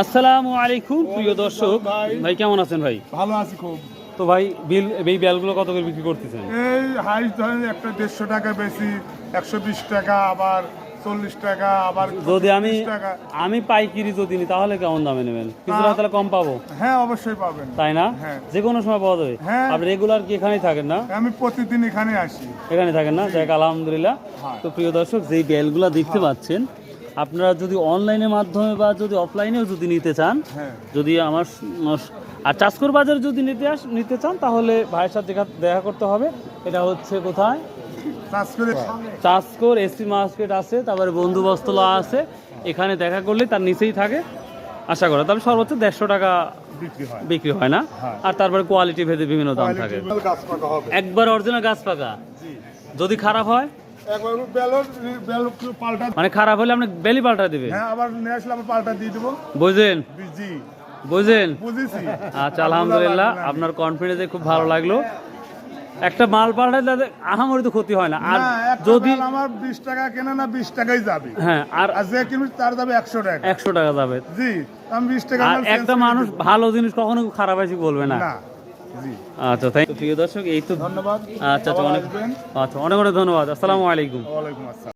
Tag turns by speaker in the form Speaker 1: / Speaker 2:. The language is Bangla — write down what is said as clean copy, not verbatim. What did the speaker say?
Speaker 1: আসসালামু আলাইকুম প্রিয় দর্শক, ভাই কেমন আছেন? ভাই
Speaker 2: ভালো আছি খুব।
Speaker 1: তো ভাই এই বেলগুলো কত করে বিক্রি করতেছেন?
Speaker 2: এই হাইস ধরেন একটা 150 টাকা বেশি, 120 টাকা, আবার 40 টাকা, আবার
Speaker 1: যদি আমি
Speaker 2: 30 টাকা।
Speaker 1: আমি পাইকারি যদি নিই তাহলে কেমন দামে নেবেন? কিছুটা তাহলে কম পাবো?
Speaker 2: হ্যাঁ অবশ্যই পাবেন।
Speaker 1: তাই না?
Speaker 2: হ্যাঁ।
Speaker 1: যে কোনো সময় পাওয়া যাবে?
Speaker 2: হ্যাঁ।
Speaker 1: আপনি রেগুলার কি এখানেই থাকেন না?
Speaker 2: আমি প্রতিদিন এখানে আসি।
Speaker 1: এখানে থাকেন না? যাক আলহামদুলিল্লাহ।
Speaker 2: হ্যাঁ।
Speaker 1: তো প্রিয় দর্শক, যেই বেলগুলো দেখতে পাচ্ছেন, আপনারা যদি অনলাইনের মাধ্যমে বা যদি অফলাইনেও যদি নিতে চান,
Speaker 2: হ্যাঁ।
Speaker 1: যদি আমার আর চাষকর বাজারে যদি নিতে চান তাহলে ভাইয়ের সাথে দেখা করতে হবে। এটা হচ্ছে কোথায়?
Speaker 2: কাজ করে
Speaker 1: চাষকর এসি মার্কেট আছে, তারপরে বন্ধু বস্তলা আছে। এখানে দেখা করলে তার নিচেই থাকে। আশা করা তবে সর্বোচ্চ 150 টাকা বিক্রি হয় না।
Speaker 2: হ্যাঁ।
Speaker 1: আর তারপরে কোয়ালিটি ভেদে বিভিন্ন দাম থাকে।
Speaker 2: গাছ পাকা হবে।
Speaker 1: একবার অরিজিনাল গাছ পাকা। যদি খারাপ হয়,
Speaker 2: একবার বেল পাল্টা।
Speaker 1: মানে খারাপ হলে আপনি বেলি পাল্টা দিবে?
Speaker 2: হ্যাঁ, আবার নিয়ে আসলে আবার পাল্টা দিয়ে দেবো।
Speaker 1: বুঝলেন?
Speaker 2: জি,
Speaker 1: বুঝলেন?
Speaker 2: বুঝেছি।
Speaker 1: আচ্ছা, আলহামদুলিল্লাহ, আপনার কনফিডেন্সে খুব ভালো লাগলো। একটা মাল পাল্টাতে আহামরি তো ক্ষতি হয় না। আর
Speaker 2: না, একটা
Speaker 1: যদি
Speaker 2: বেল আমার 20 টাকা কেনা না 20 টাকাই যাবে।
Speaker 1: হ্যাঁ, আর
Speaker 2: আর যে কিনবে তার যাবে 100 টাকা।
Speaker 1: 100 টাকা যাবে।
Speaker 2: জি, আমি 20 টাকা
Speaker 1: আর
Speaker 2: মাল change
Speaker 1: একটা
Speaker 2: করে
Speaker 1: মানুষ
Speaker 2: দেবো।
Speaker 1: ভালো জিনিস কখনো খারাপ আছে বলবে না।
Speaker 2: না। জি,
Speaker 1: আচ্ছা, তাই প্রিয় দর্শক, এই তো
Speaker 2: ধন্যবাদ।
Speaker 1: আচ্ছা
Speaker 2: আবার
Speaker 1: অনেক
Speaker 2: আসবেন।
Speaker 1: আচ্ছা অনেক অনেক ধন্যবাদ। আসসালামু আলাইকুম।
Speaker 2: ওয়ালাইকুম আসসালাম।